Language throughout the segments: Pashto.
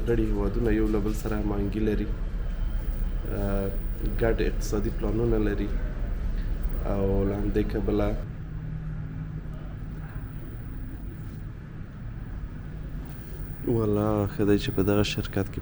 غړي هیوادونه یو له بل سره هماهنګي لري، ګډ اقتصادي پلانونه لري او له همدې کبله والله ښه دی چې په دغه شرکت کې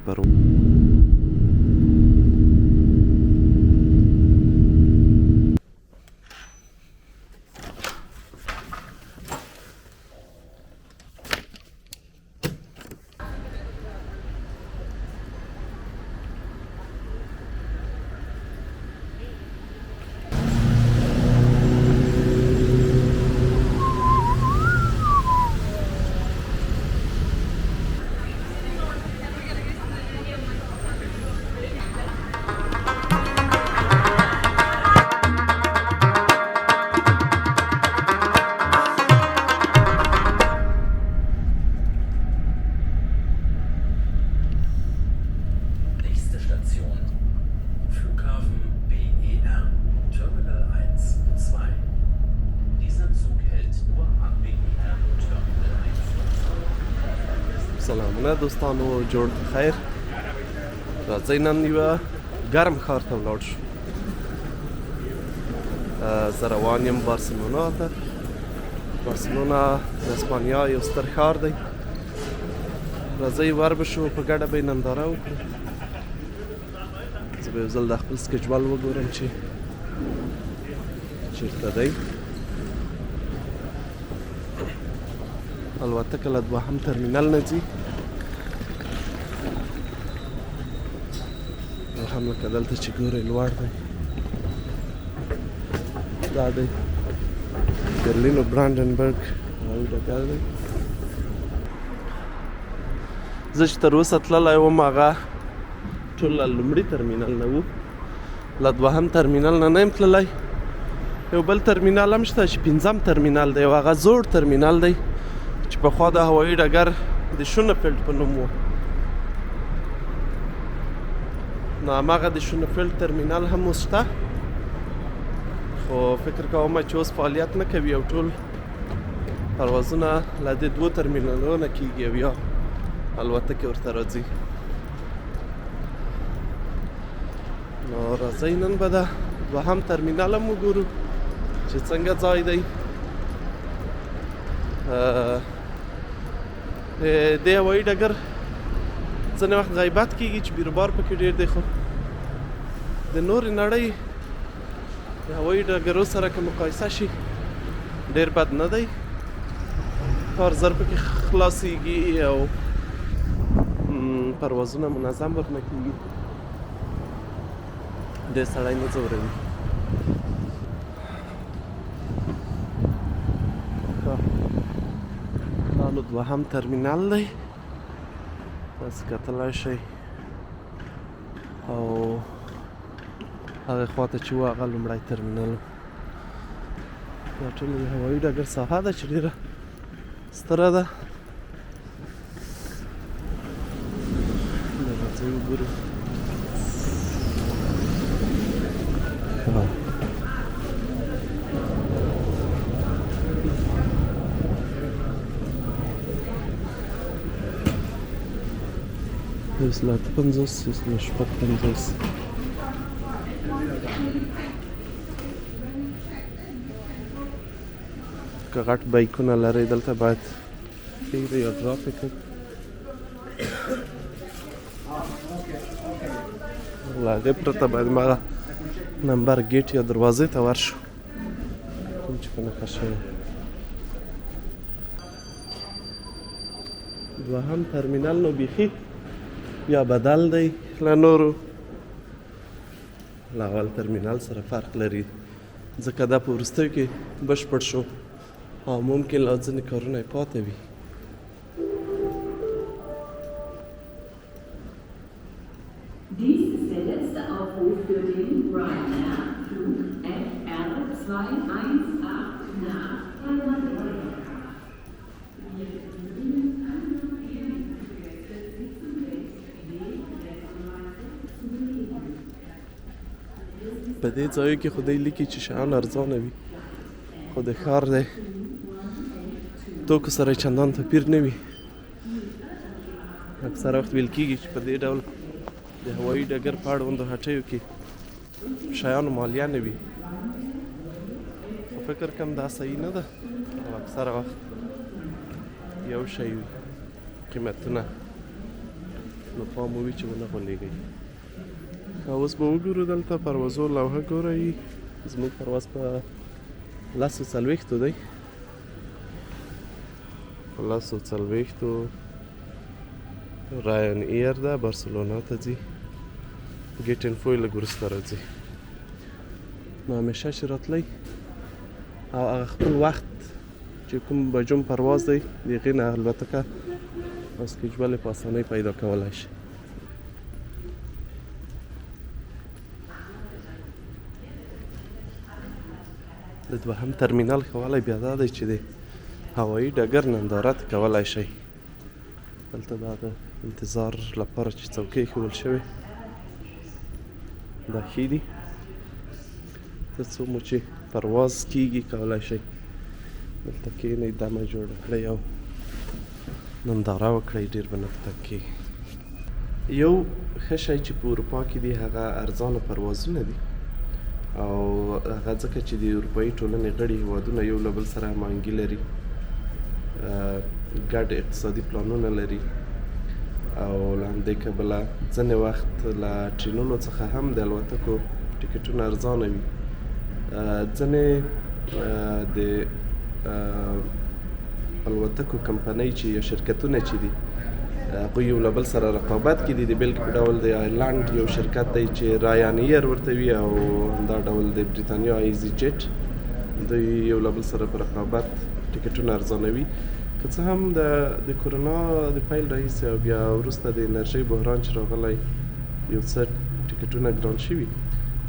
سلامونه دوستانو، جوړ خیر. راځئ نن یوه ګرم ښار ته ولاړ شو. زه روان یم بارسلونا ته. بارسلونا د اسپانیا یو ستر ښار دی. راځئ ور به شو، په ګډه به یې ننداره وکړو. زه به یو ځل د خپل سکیجول وګورم چې چېرته دی. الوتکه له دوهم ترمینل نه ځي او هم لکه دلته چې ګورئ لوړ دی. دا دی برلین و برانډنبرګ هوایي ډګر دی. زه چې تر اوسه تللی وم هغه ټول له لومړي ترمینل نه وو، له دوهم ترمینل نه یم تللی. یو بل ترمینل هم شته چې پنځم ترمینل دی او هغه زوړ ترمینل دی چې پخوا د هوایي ډګر د شونفیلډ په نوم و. نو هماغه د شونفیلډ ترمینل هم اوس شته، خو فکر کوم چې اوس فعالیت نه کوي او ټول پروازونه له دې دوو ترمینلونو نه کېږي او یا الوتکې ورته راځي. نو راځئ نن به د دوهم ترمینل هم وګورو چې څنګه ځای دی. د هوایي ډګر ځینې وخت غیبت کېږي چې بیروبار پکې ډېر دی، خو د نورې نړۍ د هوایي ډګرو سره که مقایسه شي ډېر بد نه دی. کار زر پکې خلاصېږي او پروازونه منظم ورنه کېږي، ډېر سړی نه ځوروي. نو دوهم ترمینل دی، تاسې کتلی شئ، او هغې خواته چې و هغه لومړی ترمینل. دا ټول د هوایي ډګر ساحه ده چې ډېره ستره ده. راځئ وګورو. یو سل اته پنځوس، یو سل شپږ پنځوس. که غټ بایکونه لرئ دلته باید پرېږدئ یا ډراپ یې کړئ. له هغې پرته باید هماغه نمبر ګیټ یا دروازې ته ورشو کوم چې په نښه شوی. دوهم ترمینل نو بیخي یا بدل دی له نورو، له اول ترمینل سره فرق لري ځکه دا په وروستیو کې بشپړ شو او ممکن لا ځینې کارونه یې پاتې وي. Dies ist der letzte Aufruf für den Ryanair Flug FR218 nach په دې ځایو کې خو دی لیکي چې شیان ارزانه وي، خو د ښار دی توکو سره چندان توپیر نه وي. اکثره وخت ویل کېږي چې په دې ډول د هوایي ډګر په اړوندو هټیو کې شیانو مالیه نه وي، خو فکر کوم دا صحیح نه ده او اکثره وخت یو شی وي قیمتونه، نو پام وي چې ونه غولېږئ. اوس به وګورو دلته پروازو لوحه ګورئ. زموږ پرواز په 10:40 دی، په 10:40 رایان ایر ده، بارسلونا ته ځي، ګیټ انفو لږ وروسته راځي. نو همیشه چې راتلی او هغه خپل وخت چې کوم بجوم پرواز دی د هغې نه الوتکه او سکیجول یې په اسانۍ پیدا کولی شي. د دوهم ترمینل ښه والی بیا دا دی چې د هوایي ډګر ننداره ته کولی شئ. دلته دا د انتظار لپاره چې څوکۍ ایښودل شوې دا ښې دي، تر څو مو چې پرواز کېږي کولی شئ دلته کښېنئ، دمه جوړه کړئ او ننداره وکړئ، ډېر به نه په تګ کېږي. یو ښه شی چې په اروپا کې دي هغه ارزانه پروازونه دي، او هغه ځکه چې د اروپایي ټولنې غړي هېوادونه یو له بل سره هماهنګي لري، ګډ اقتصادي پلانونه لري، او له همدې کبله ځینې وخت له ټرینونو څخه هم د الوتکو ټکټونه ارزانه وي. ځینې د الوتکو کمپنۍ چې یا شرکتونه چې دي هغوی یو له بل سره رقابت کې دي. د بېلګې په ډول د آیرلنډ یو شرکت دی چې رایان ایر ورته وي، او همدا ډول د بریتانیا ایزي جیټ، دوی یو له بل سره په رقابت ټکټونه ارزانوي. که څه هم د کورونا د پیل راهیسې او بیا وروسته د انرژۍ بحران چې راغلی یو څه ټکټونه ګران شوي،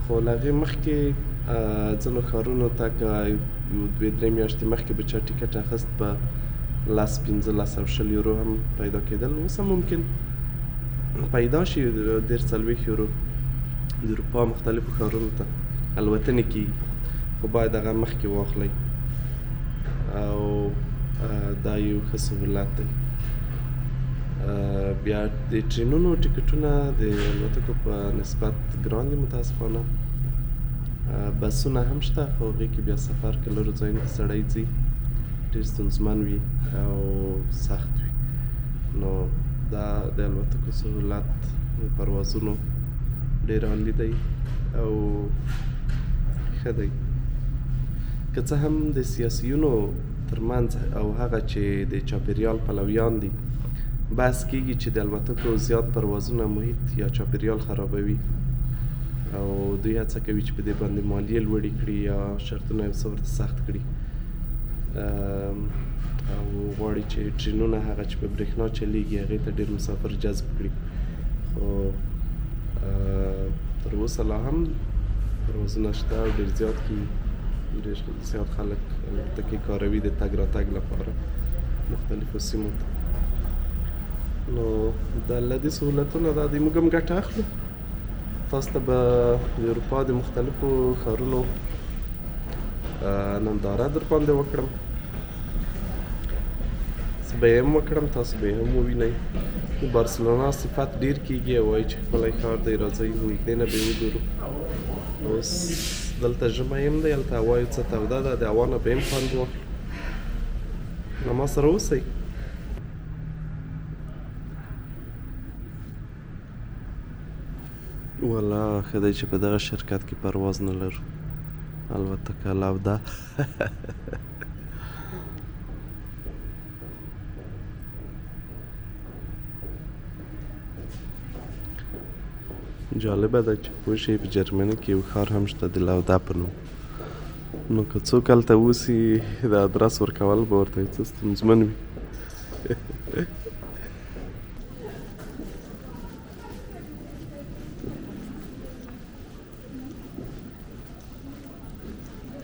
خو له هغې مخکې ځینو ښارونو ته که 2-3 میاشتې مخکې به چا ټکټ اخیست په 10-15 یورو هم پیدا کېدل. اوس هم ممکن پیدا شي 40 یورو د اروپا مختلفو ښارونو ته الوتنې کېږي، خو باید هغه مخکې واخلئ، او دا یو ښه سهولت دی. بیا د ټرینونو ټکټونه د الوتکو په نسبت ګران دي متاسفانه. بسونه هم شته، خو هغې کې بیا سفر که لرو ځایونو ته سړی ځي ډېر ستونزمن وي او سخت وي. نو دا د الوتکو سهولت د پروازونو ډېر عالي دی او ښه دی. که څه هم د سیاسیونو ترمنځ او هغه چې د چاپېریال پلویان دي بحث کېږي چې د الوتکو زیات پروازونه محیط یا چاپېریال خرابوي، او دوی هڅه کوي چې په دې باندې مالیې لوړې کړي یا شرطونه یو څه ورته سخت کړي، او غواړي چې ټرینونه هغه چې په برېښنا چلیږي هغې ته ډېر مسافر جذب کړي. خو تر اوسه لا هم پروازونه شته او ډېر زیات کېږي، ډېر زیات خلک الوتکې کاروي د تګ راتګ لپاره مختلفو سیمو ته. نو د له دې سهولتونه دا دي، موږ هم ګټه اخلو. تاسو ته به د اروپا د مختلفو ښارونو ننداره در باندې وکړم، زه به یې هم وکړم، تاسو به یې هم ووینئ. د بارسلونا صفت ډېر کېږي او وایي چې ښکلی ښار دی، راځئ نږدې نه به یې وګورو. اوس دلته ژمی هم دی، هلته هوا یو څه توده ده، د هوا نه به هم خوند واخلو. نو ما سره اوسئ. والا ښه دی چې په دغه شرکت کې پرواز نه لرو، الوتکه الاو ده. جالبه ده چې پوه شئ په جرمني کې یو ښار هم شته د لاودا په نوم، نو که څوک هلته اوسي د ادرس ورکول به ورته یو څه ستونزمن وي.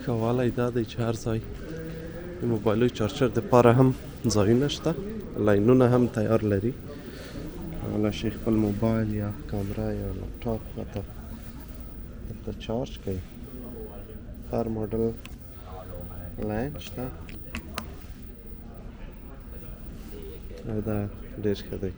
ښه والی دا دی چې هر ځای د موبایلو چارجر دپاره هم ځایونه شته، لاینونه هم تیار لري. کولی شئ خپل موبایل یا کامره یا لپټاپ ورته دلته چارج کوئ. هر ماډل لاین شته او دا ډېر ښه دی.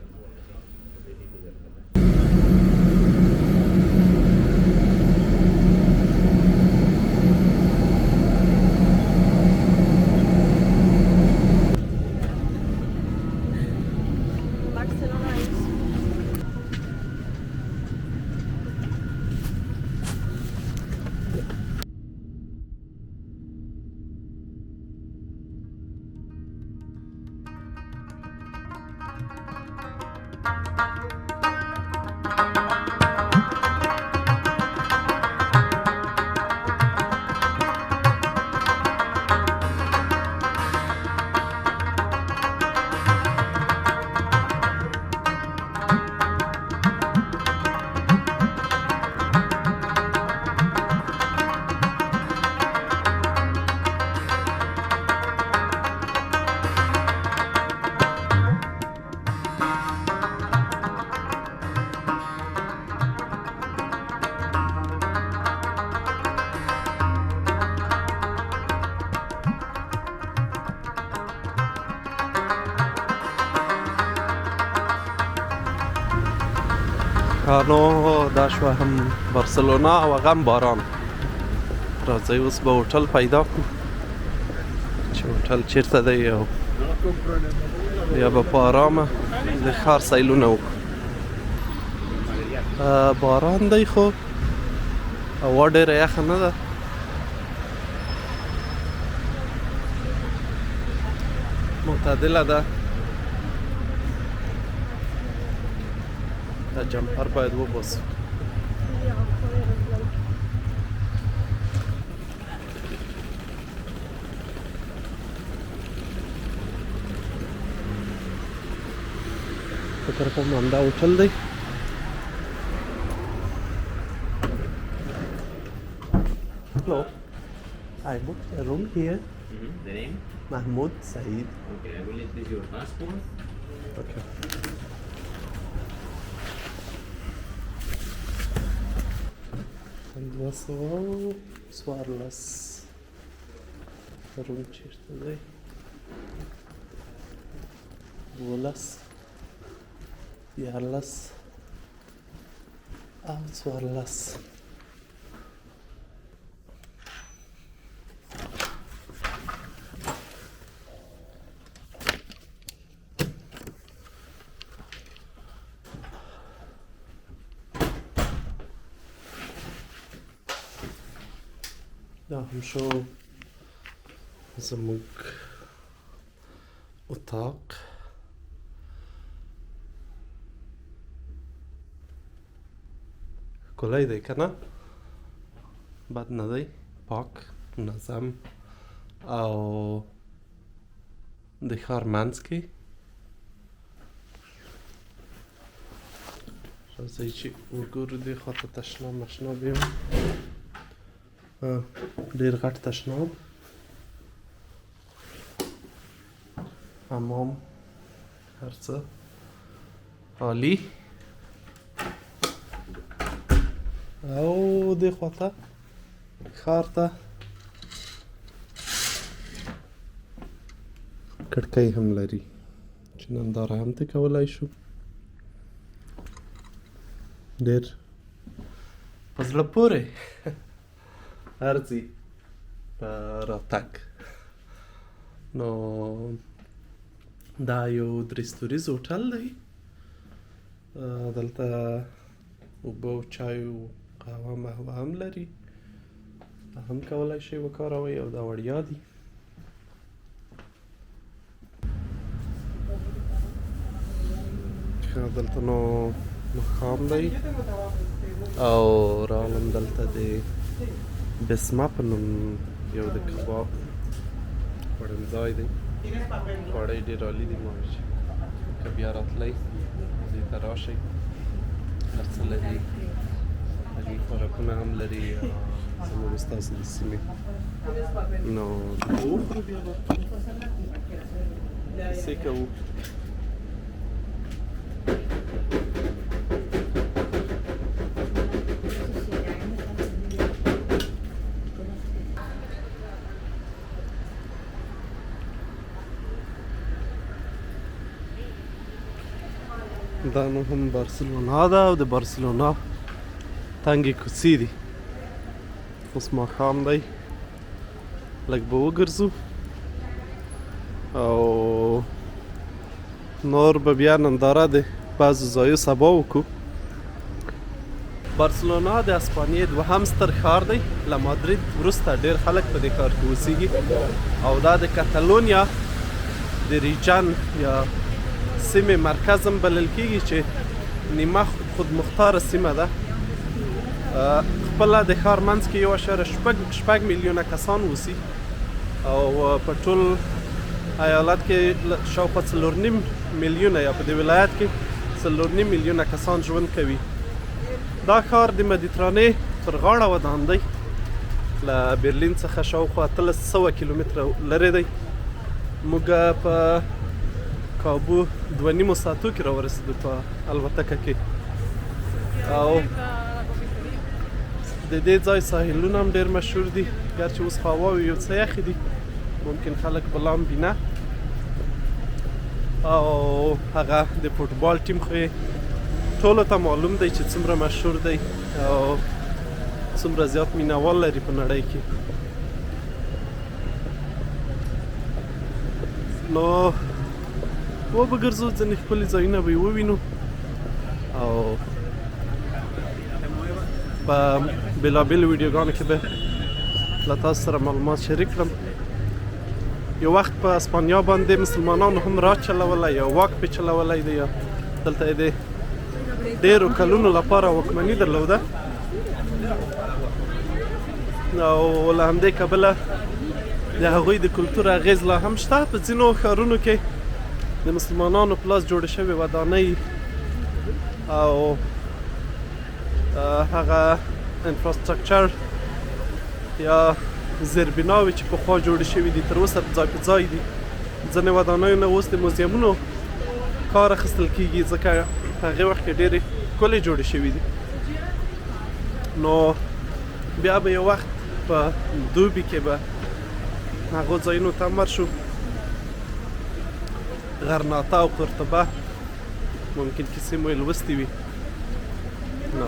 نو دا شوه هم بارسلونا او هغه هم باران. راځئ اوس به هوټل پیدا کړو چې هوټل چیرته دی او بیا به په ارامه د ښار سیلونه وکړو. باران دی خو هوا ډېره یخه نه ده. معتدله ده. دا جمپر باید وباسو. فکر کوم همدا هوټل دی. Hello, I booked a room here. The name? Mahmoud Saeed. Okay, I will need this your passport. Okay. And also Swarlas. Room چیرته دی؟ 12 14 او 14. دا هم شو زموږ اتاق. ښکلی دی که نه؟ بد نه دی، پاک منظم او د ښار منځ کې. راځئ چې وګورو دې خواته تشناب مشناب یم. ډېر غټ تشناب، حمام، هر څه عالی. او دې خواته ښار ته کړکۍ هم لري چې ننداره هم ترې کولی شو. ډېر په زړه پورې ارځي په راتګ. نو دا یو 3 ستوریز هوټل دی. دلته اوبه او چای او قهوه مهوه هم لري، هم کولی شئ وکاروئ او دا وړیا دي. دلته نو مقام دی او راغلم دلته د بسمه په نوم یو د کباب خوړنځای دی. خواړه یې ډېر عالي دي. ما چې که بیا راتلی دې ته راشئ، هر څه لري. هغې خوراکونه هم لري. زموږ ستاسو د سیمې نو وخورو بیا به کیسې کوو. دا نو هم بارسلونا ده او د بارسلونا تنګې کوڅې دي. اوس ماښام دی، لږ به وګرځو او نور به بیا ننداره د بعضو ځایو سبا وکړو. بارسلونا د اسپانیې دوهم ستر ښار دی. له مادرید وروسته ډېر خلک په دې ښار کې اوسېږي او دا د کتالونیا د ریجن یا سیمې مرکز هم بلل کېږي چې نیمه خودمختاره سیمه ده. خپله د ښار منځ کې 1.6 میلیونه کسان اوسي او په ټول ایالت کې شاوخوا 4.5 میلیونه یا په دې ولایت کې 4.5 میلیونه کسان ژوند کوي. دا ښار د مدیترانې پر غاړه ودان دی. له برلین څخه شاوخوا 1300 کیلومتره لرې دی. موږ په کابو 2.5 ساعتو کې راورسېدو په الوتکه کې. او د دې ځای ساحلونه هم ډېر مشهور دي، ګرچې اوس هواوې یو څه یخې دي، ممکن خلک به لا هم بینه. او هغه د فوټبال ټیم خو یې ټولو ته معلوم دی چې څومره مشهور دی او څومره زیات مینوال لري په نړۍ کې. نو وبګرځو ځینې ښکلي ځایونه به یې ووینو او په بېلابېلو ویډیوګانو کې به له تاسو سره معلومات شریک کړم. یو وخت په اسپانیا باندې مسلمانانو هم راج چلولی یا واک پې چلولی دی یا دلته یې د ډېرو کلونو لپاره واکمني درلوده او له همدې کبله د هغوی د کلتور اغېز لا هم شته. په ځینو ښارونو کې د مسلمانانو په لاس جوړې شوې ودانۍ او هغه انفراسترکچر یا زیربناوې چې پخوا جوړې شوي دي تر اوسه ځای په ځای دي. ځینې ودانیو نه اوس د موزیمونو کار اخیستل کېږي ځکه هغې وخت کې ډېرې ښکلې جوړې شوي دي. نو بیا به یو وخت په دوبي کې به هغو ځایونو ته ورشو. غرناطه او قرطبه ممکن کیسې مو یې لوستې وي. نو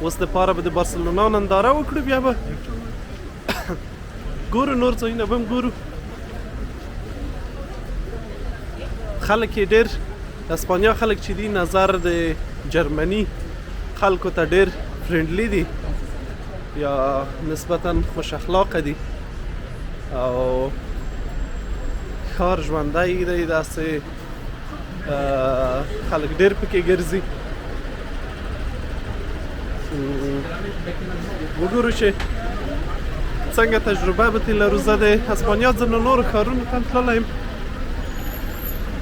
اوس دپاره به د بارسلونا ننداره وکړو، بیا به ګورو نور ځایونه به هم ګورو. خلک یې ډېر اسپانیا خلک چې دي نظر د جرمني خلکو ته ډېر فرینډلي دي یا نسبتا خوش اخلاقه دي او ښار ژوندی دی، داسې خلک ډېر پکې ګرځي. وګورو چې څنګه تجربه به ترې لرو. زه د اسپانیا ځینو نورو ښارونو ته هم تللی یم،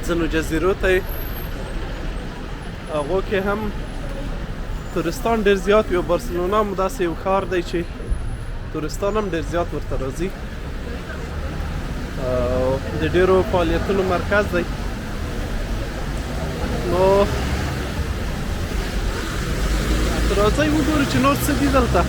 ځینو جزیرو ته یې، هغو کې هم تورستان ډېر زیات وي او بارسلونا هم داسې یو ښار دی چې تورستان هم ډېر زیات ورته راځي او د ډېرو فعالیتونو مرکز دی. نو راځئ وګورو چې نور څه دي دلته.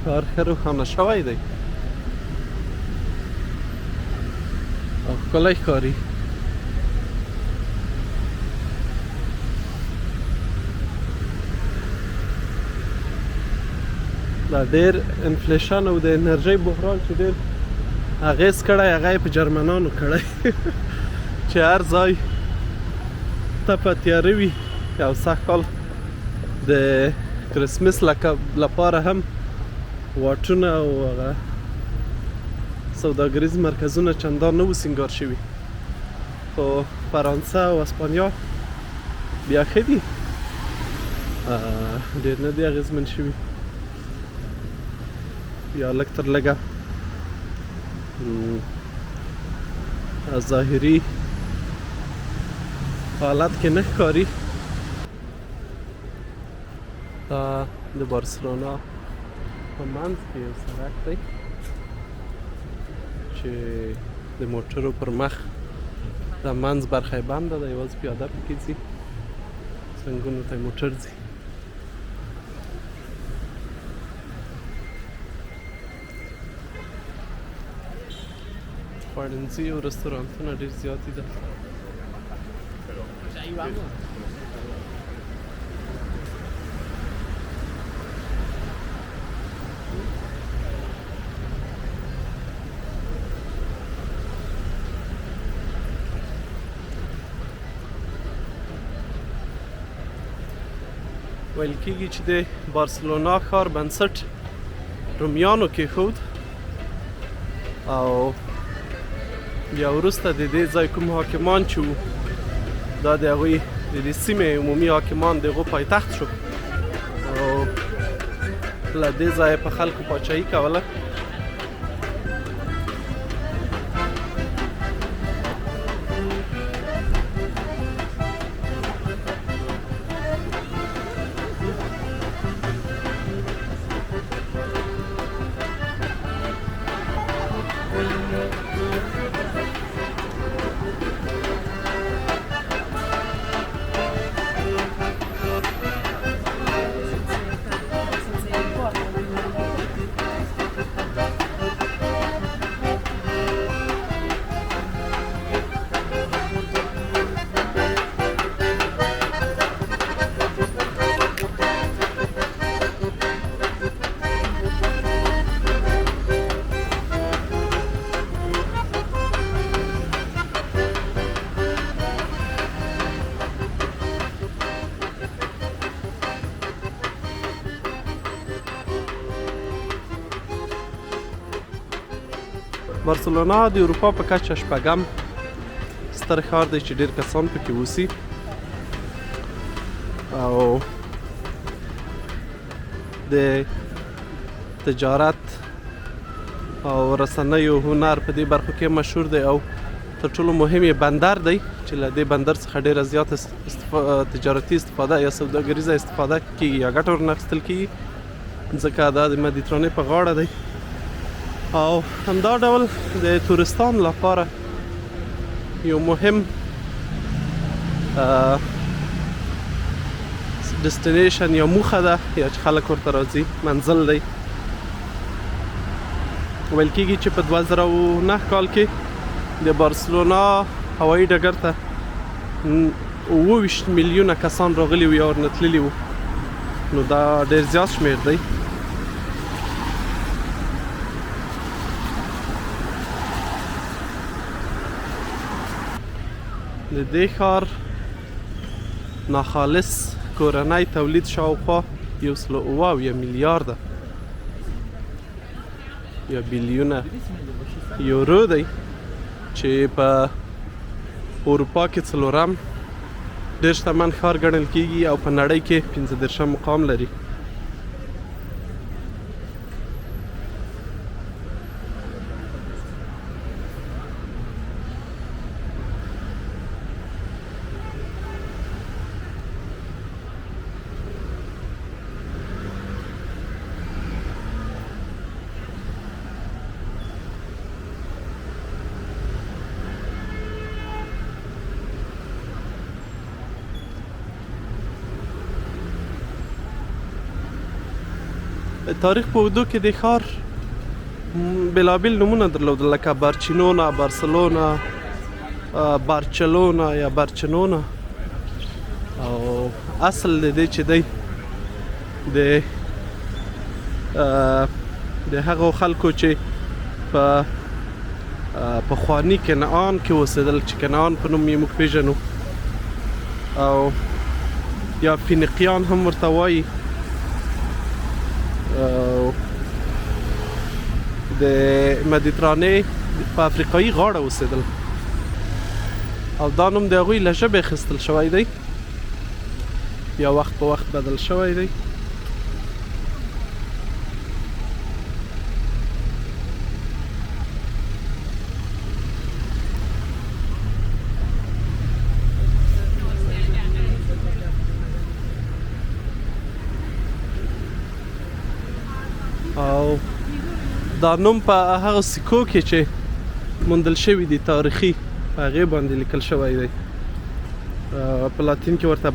ښار ښه روښانه شوی دی او ښکلی ښکاري. دا ډېر انفلیشن او د انرژۍ بحران چې ډېر اغېز کړی هغه یې په جرمنانو کړی چې هر ځای تپه تیاره وي. او سږکال د کرسمس لپاره هم واټونه او هغه سوداګریز مرکزونه چندان نه وو سینګار شوي، خو فرانسه او اسپانیا بیا ښه دي، ډېر نه دي اغېزمن شوي یا لږ تر لږه ظاهري حالت کې نه ښکاري. دا د بارسلونا په منځ کې یو سړک دی چې د موټرو پر مخ د منځ برخه یې بنده ده، یوازې پیاده پکې ځي، څنګونو ته یې موټر ځي. خوړنځي او رستورانتونه ډېر زیات دي دلته. ویل کېږي چې د بارسلونا ښار بنسټ رومیانو کېښود او بیا وروسته د دې ځای کوم حاکمان چې وو دا د هغوی د دې سیمې عمومي حاکمان د هغو پایتخت شو او له دې ځایه په خلکو پاچاهي کوله. بارسلونا د اروپا په کچه شپږم ستر ښار دی چې ډېر کسان پکې اوسي او د تجارت او رسنیو هنر په دې برخو کې مشهور دی او تر ټولو مهم یې بندر دی چې له دې بندر څخه ډېره زیاته تجارتي استفاده یا سوداګریزه استفاده کیږي یا ګټه ورنه اخیستل کیږي ځکه دا د مدیترانې په غاړه دی او همدا ډول د تورستانو لپاره یو مهم ډیسټینیشن یا موخه ده یا چې خلک ورته راځي منزل دی ویل کېږي چې په 2009 کال کې د بارسلونا هوایي ډګر ته 27 میلیونه کسان راغلي وو یا ورنه تللي وو نو دا ډېر زیات شمېر دی د دې ښار ناخالص کورنی تولید شاوخوا 107 میلیارده یا بیلیونه یورو دی چې په اروپا کې څلورم ډېر شتمن ښار ګڼل کیږي او په نړۍ کې 15 مقام لري تاریخ په اوږدو کې د ښار بېلابېل نومونه درلودل لکه بارچینونا بارسلونا بارچلونا یا بارچنونا او اصل د دې چې دی د هغو خلکو چې په پخواني کنعان کې اوسېدل چې کنعان په نوم یې موږ پېژنو او یا فینیقیان هم ورته وایي د مدیترانې په افریقایي غاړه اوسېدل او دا نوم د هغوی له ژبې اخیستل شوی دی یا وخت په وخت بدل شوی دی او دا نوم په هغه سکو کې چې موندل شوي دي تاریخي په هغې باندې لیکل شوی دی په لاتین کې ورته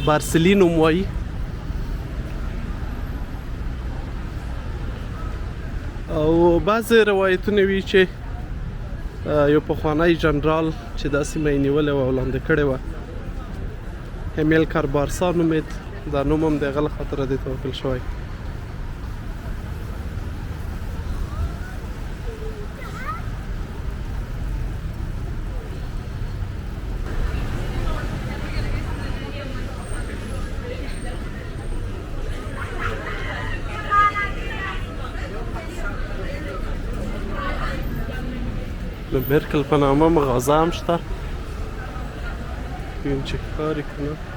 بارسلي نوم وایي او بعضې روایتونه وي چې یو پخوانی جنرال چې دا سیمه یې نیولې وه او لاندې کړې وه همیلکار بارسا نومېد دا نوم هم د هغه له خاطره دې ته ورکړل شوی د مرکل په نامه مغازه هم شته ببین چې ښکاري که نه